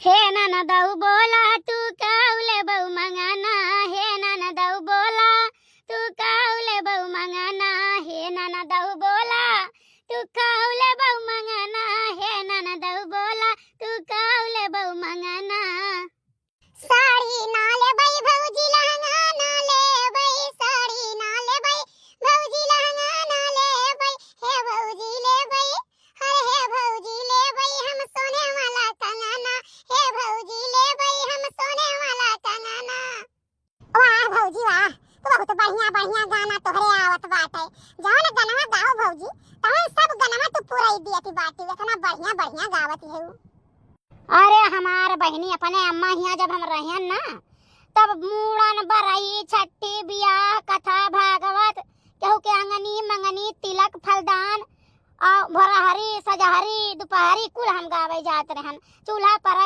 हे ननदऊ बोला तू काउले बहु मंगाना, हे ननदऊ बोला तू काउले बहु मंगाना, हे ननदऊ बोला तू काउले बहु मंगाना, हे ननदऊ बोला तू काउले बहु मंगाना। साड़ी नाले बई भौजी लहंगा नाले बई, साड़ी नाले बई भौजी लहंगा नाले बई, हे भौजी ले बई, हर हे भौजी ले बई हम सोने वाला कंगना, हे भौजी ले बई हम सोने वाला कंगना। वाह भौजी वाह, तो बहुत बढ़िया बढ़िया गाना तोहरे आवत बाटे। जौन गाना गाओ भौजी तौन सब गाना तू पूरा ही दियती बाटी, इतना बढ़िया बढ़िया गावत है। अरे हमार बहनी अपने अम्मा हिया जब हम रहन ना तब मूड़न बरई छठी बियाह कथा भागवत केहू के अंगनी मंगनी तिलक फलदान और भरहरी सजहरी दोपहरी कुल हम गावे जात रहन। चूल्हा पर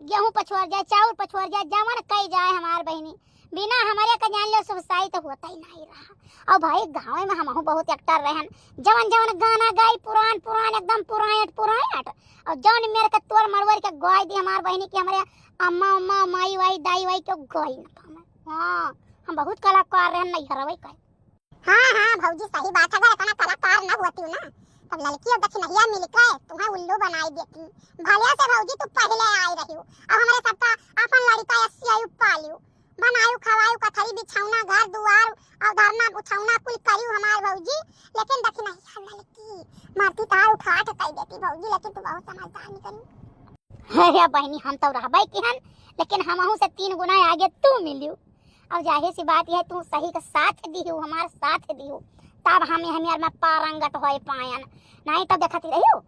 गेहूं पछुआर जाए चाउर पछुआर जाए जवन कई जाए हमार बहनी बिना हमारे का जान लो सुबसाई तो होता ही नहीं रहा। और भाई गाँव में हम बहुत एक्टर रहन, जवन जवन गाना गाई पुरान पुरान एकदम पुरान पुरान और जौन मेरे के तोर मरवर के गाय दी हमार बहनी की हमारे अम्मा उम्मा माई वाई दाई वाई के गाय न पावे। हां हम बहुत कलाकार रहन नहीं हरवे कहे। हां भौजी सही बात है, अगर इतना कलाकार न होती ना तब लड़की और दक्षिणिया मिलके तुम्हें उल्लू बनाई देती। भलिया से भौजी तू पहले आई रही हो और हमारे सबका अपन लड़का 80 आयु पालियो बनायु खवायु कथरी बिछौना घर दुआर और धरना उछौना कुल करियो हमार भौजी, लेकिन दक्षिणिया लड़की मारती तार उठा के कह देती भौजी, लेकिन तू बहुत समझदार निकली। अरे बहनी हम तो रहबै किहन, लेकिन हमहू से 3 गुना आगे तू मिलियो। अब जाहिर सी बात है तू सही का साथ दियो हमार साथ दियो तब हमें में पारंगत होए पायन, नहीं तब देखती रहियो।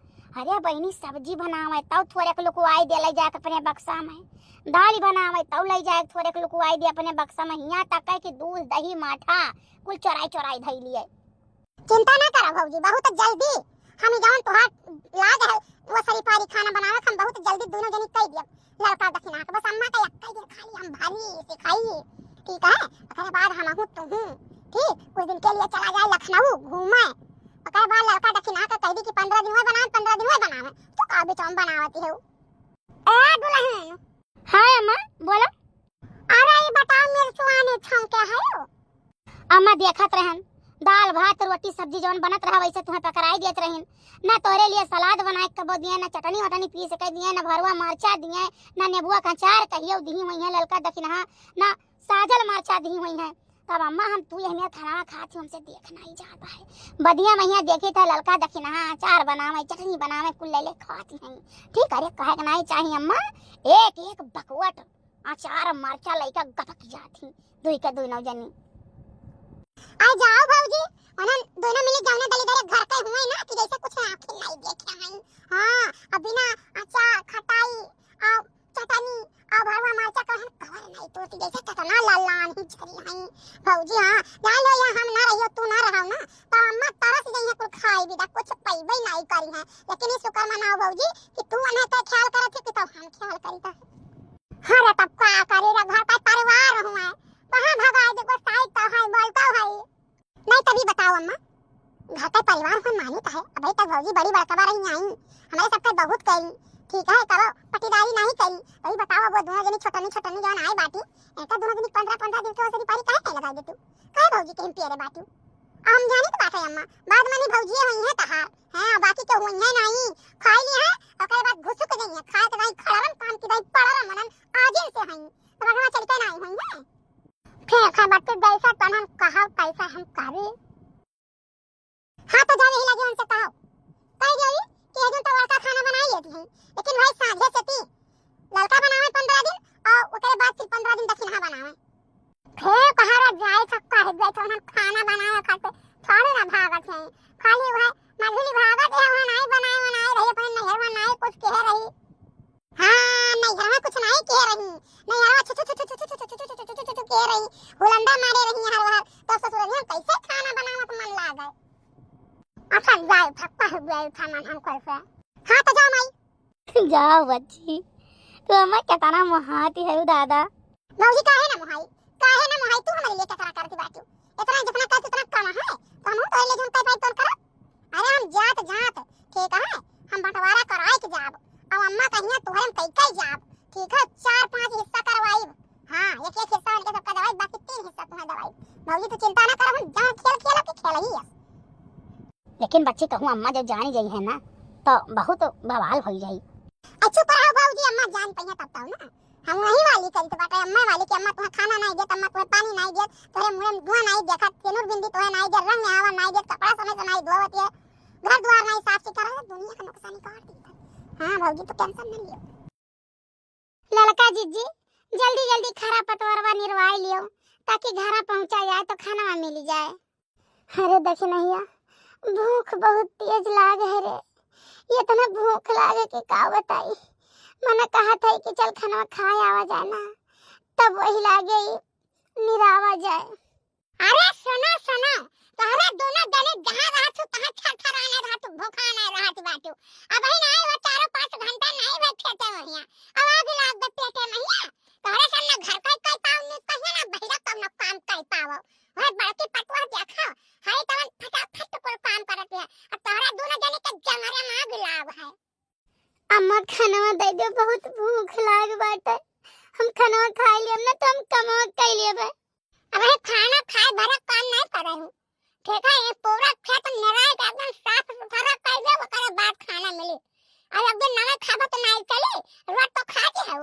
अरे बहनी सब्जी बनावे तब थोड़े के लोग आई दे ले जाए अपने बक्सा में, दाल बनावे तब ले जाए थोड़े के लोग आई दे अपने बक्सा में, हिया तक है कि दूध दही माठा कुल चोराई चोराई धई लिए। चिंता ना करो भौजी, बहुत जल्दी हम जौन तोहार लाग है वो सरी पारी खाना बनावे हम बहुत जल्दी दोनों जनी कह दियो लड़का दक्षिणा के। बस अम्मा का एक दिन खाली हम भारी सिखाई, ठीक है? ओकरे बाद हम हूं तू ठीक कुछ दिन के लिए चला जाए लखनऊ घूमे, ओकरे बाद लड़का दक्षिणा के कह दी कि 15 दिन में बनावे 15 दिन में बनावे तो का बेचम बनावती है। ए दुल्हन हां अम्मा बोलो। अरे ये बताओ मेरे सुहाने छौं क्या है हो? अम्मा देखत रहन दाल भात रोटी सब्जी जौन बनत रहा वैसे तुम्हें पकड़ाई देत रहिन ना, तोरे लिए सलाद बनाए कबो दिए ना, चटनी वटनी पीस के दिए ना, भरवा मरचा दिए ना, नेबुआ का अचार कहियो दी हुई है ललका दक्षिणा ना, साजल मरचा दी हुई है। तब अम्मा हम तू यही खाना खाती हमसे देखना ही जाता है, बदिया मैया देखे थे ललका दक्षिणा अचार बनावे चटनी बनावे कुल ले खाती हैं, ठीक है? कहे नहीं चाहिए अम्मा, एक एक बकवट अचार मरचा लइका गपक जाती दुई के दुई नौ जनी। आ जाओ भौजी अनन दोनों मिली जाने दली दरे घर के हुए ना कि जैसे कुछ आंखें नहीं देखे हैं। हां अब बिना अचार खटाई और चटनी और भरवा मरचा का हम कवर नहीं तो जैसे चटना लालान ही छरी हैं भौजी। हां जान लो या हम ना रहियो तू ना रहो ना तो अम्मा तरस गई है कुल खाई भी दा कुछ पैबे नहीं करी है, लेकिन इस शुक्र मनाओ भौजी कि तू अने तो ख्याल करत कि तो हम ख्याल करी था। हां तब का करे रे घर का परिवार हुआ कहां भगाए देखो साइड तो है बोलता है नहीं, तभी बताओ अम्मा घर का परिवार हम मानता है। अभी तक भौजी बड़ी बड़का रही आई हमारे सबके बहुत करी, ठीक है? करो पटीदारी नहीं करी, वही बताओ वो दोनों जनी छोटनी छोटनी जवन आए बाटी एका दोनों जनी 15-15 दिन के ओसरी पारी काहे लगा दे तू काहे भौजी के हम पियरे बाटी। हम जानी तो बात है अम्मा बाद में भौजी हुई है तहार हैं बाकी तो हुई है नहीं खाई ली है ओकरे बाद घुसुक गई है खाए के नहीं खड़रन काम की नहीं पड़रन मनन आजिल से हई तो भगवा चल के नहीं हुई है फिर खा बात जैसा तनन कहा कैसा हम करे। हां तो जावे ही लगे उनसे कहो कह देवी कि एक दिन तो लड़का खाना बनाई लेती है, लेकिन भाई साझे से ती लड़का बनावे 15 दिन और ओकरे बाद फिर 15 दिन दक्षिणा बनावे फिर कहारा जाए सकता है गए तो हम खाना बनावे खाते थोड़े ना भागत है खाली वह मझली भागत है वहां नहीं बनाए रही अपन नहर में नहीं कुछ कह रही। हां नहीं घर में कुछ नहीं कह रही नहीं हरवा छु कह रही हुलंडा मारे रही हर बार तो ससुर जी कैसे खाना बनावत मन लागे। अच्छा जाए थक्का हो गया खाना हम कैसे। हां तो जाओ माई जाओ बच्ची तू अम्मा कितना मोहाती है दादा। भौजी काहे ना मोहाई तू हमारे लिए क्या करती बात इतना जितना कर उतना कम है तो हम तो ले झुमका पाई तो कर। अरे हम जात ठीक है हम बंटवारा कराए के जाब अब अम्मा कहिया तोहरे में कई जाब, ठीक है 4-5 हिस्सा करवाई। हां एक एक हिस्सा उनके सबका दवाई, बाकी 3 हिस्सा तुम्हें दवाई। मौली तो चिंता ना कर, हम जहां खेल खेला के खेल ही है। लेकिन बच्ची कहूं अम्मा जब जानी गई है ना तो बहुत बवाल हो जाई। अच्छा पर आओ बाबूजी अम्मा जान पहिया तब ताऊ ना, हम वही वाली करी तो बाटे अम्मा वाली कि अम्मा तुम्हें खाना नहीं दे, अम्मा तुम्हें पानी नहीं दे, तोरे मुंह में धुआं नहीं देखा, सिनुर बिंदी तुम्हें नहीं दे, रंग में आवा नहीं दे, कपड़ा समय से नहीं धोवत है, घर द्वार नहीं साफ सुथरा है, दुनिया का नुकसान कर दी। हां भौजी तो टेंशन न लियो। ललका जीजी जल्दी जल्दी खरा पतवरवा निरवाई लियो ताकि घरा पहुंचा जाए तो खाना मिल जाए। अरे देख नैया भूख बहुत तेज लाग है रे, ये तो ना भूख लागे कि का बताई। मैंने कहा था कि चल खाना खाए आवा जाना, तब वही लागे निरावा जाए। अरे सुना सुना तोहरा दोनों जने जहां रहत तहां छरछराने रहत, भूखा नहीं रहत बाटू। अब ही नहीं वो 4-5 घंटा नहीं बैठे थे वहिया, अब आग लाग दे पेटे महिया। तोहरे सन ना घर का कई पाव नहीं कहिया ना बहिरा कब ना काम कई पावो। ओए बड़की पटवा देखो हाय तवन फटाफट को काम करत है, अब तोहरा दोनों जने के जंगरे में आग लाग है। अम्मा खाना दे दे, बहुत भूख लाग बाटे, हम खाना खा लियम ना तो हम कमा कई लेबे। अब है खाना खाए भरा काम नहीं करे हूं, ठीक है ये पूरा खेत निराए के एकदम साफ सुथरा कर दे, ओकरे बाद खाना मिली। और अगर नवे खाबो तो नहीं चली, रोट तो खा के है।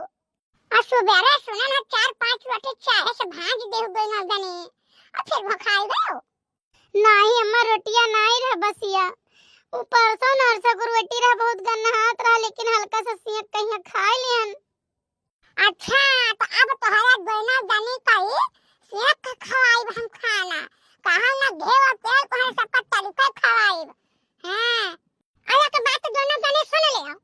और सुबेरे सुने ना 4-5 रोटी चाहे से भाज दे गई ना दनी, और फिर वो खाई गयो। नहीं अम्मा रोटियां नहीं रह बसिया, ऊपर सो नरसा को रोटी रह बहुत गन्ना हाथ रहा, लेकिन हल्का सा सियक कहीं खा लियन। अच्छा तो अब तोहरा दोनों जनी कई सियक खवाई हम खाना, कहा ना घेव और तेल तोहरा सबका तरीका खवाई। हां आया के बात दोनों जने सुन ले आओ,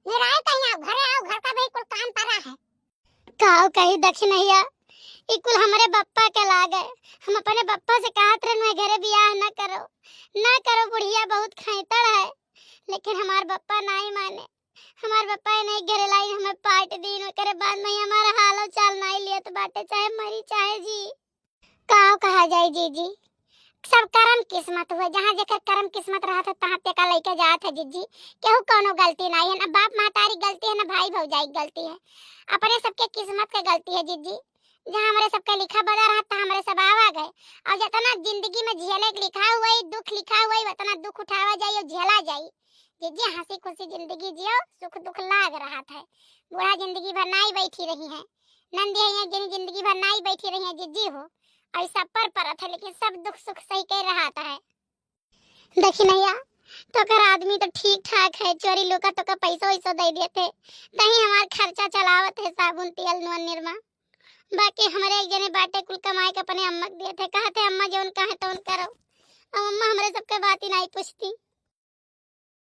निराय कहीं आओ घरे आओ, घर का भी कुल काम पड़ा है। काओ कहीं दक्षिणैया इकुल हमारे बप्पा के लागे, हम अपने बप्पा से कहत रहे मैं घरे बियाह न करो बुढ़िया बहुत खैतड़ है, लेकिन हमार बप्पा नहीं माने। हमार बप्पा नहीं घरे लाई हमें पार्ट दिन करे बाद में हमारा हालो चाल नहीं लिया तो बाटे चाहे मरी चाहे जी। काओ कहा जाए जीजी, सब कर्म किस्मत हुए, जहां जेकर कर्म किस्मत रहा था तहां पे का लेके जात है जीजी। केहू कोनो गलती नहीं है, ना बाप महतारी गलती है, ना भाई भौजाई गलती है, अपने सबके किस्मत के गलती है जीजी। जहां हमारे सबका लिखा बड़ा रहा था हमारे सब आवा गए, और जितना जिंदगी में झेले के लिखा हुआ है, दुख लिखा हुआ है, उतना दुख उठावा जाए झेला जाए जीजी। हंसी खुशी जिंदगी जियो, सुख दुख लाग रहा था, बूढ़ा जिंदगी भर नहीं बैठी रही है, नंदी है जिंदगी भर नहीं बैठी रही है जीजी हो, ऐसा पर था, लेकिन सब दुख सुख सही कर रहा था। देखी नैया तो कर आदमी तो ठीक ठाक है, चोरी लोका तो का पैसा वैसा दे देते कहीं हमार खर्चा चलावत है, साबुन तेल नून निरमा, बाकी हमारे एक जने बाटे कुल कमाए के अपने अम्मा दिए थे, कहते अम्मा जो उनका है तो उन करो। अब अम्मा हमारे सबके बात ही नहीं पूछती।